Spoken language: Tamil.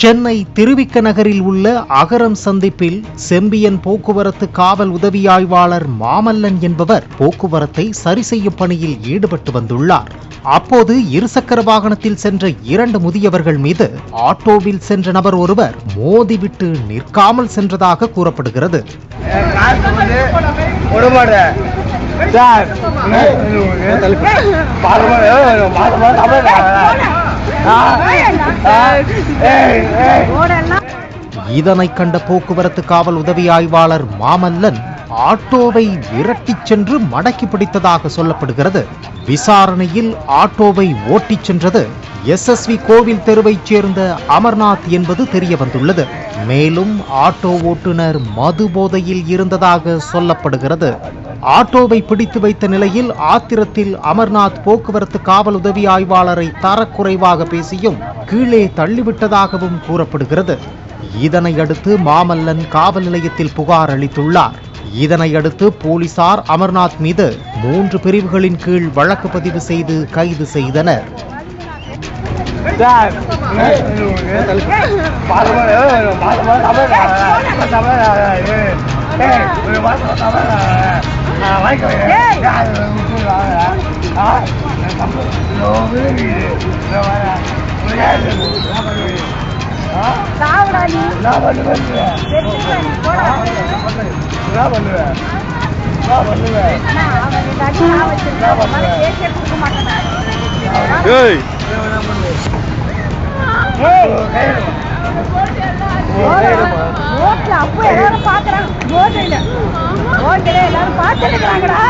சென்னை திருவிக்க நகரில் உள்ள அகரம் சந்திப்பில் செம்பியன் போக்குவரத்து காவல் உதவி ஆய்வாளர் மாமல்லன் என்பவர் போக்குவரத்தை சரி செய்யும் பணியில் ஈடுபட்டு வந்துள்ளார். அப்போது இருசக்கர வாகனத்தில் சென்ற 2 முதியவர்கள் மீது ஆட்டோவில் சென்ற நபர் ஒருவர் மோதிவிட்டு நிற்காமல் சென்றதாக கூறப்படுகிறது. இதனை கண்ட போக்குவரத்து காவல் உதவி ஆய்வாளர் மாமல்லன் ஆட்டோவை விரட்டிச் சென்று மடக்கி பிடித்ததாக சொல்லப்படுகிறது. விசாரணையில் ஆட்டோவை ஓட்டிச் சென்றது SSV கோவில் தெருவைச் சேர்ந்த அமர்நாத் என்பது தெரிய வந்துள்ளது. மேலும் ஆட்டோ ஓட்டுநர் மது போதையில் இருந்ததாக சொல்லப்படுகிறது. ஆட்டோவை பிடித்து வைத்த நிலையில் ஆத்திரத்தில் அமர்நாத் போக்குவரத்து காவல் உதவி ஆய்வாளரை தரக்குறைவாக பேசியும் கீழே தள்ளிவிட்டதாகவும் கூறப்படுகிறது. இதனையடுத்து மாமல்லன் காவல் நிலையத்தில் புகார் அளித்துள்ளார். இதனையடுத்து போலீசார் அமர்நாத் மீது 3 பிரிவுகளின் கீழ் வழக்கு பதிவு செய்து கைது செய்தனர். எல்லாரும் பாத்துறாங்கடா.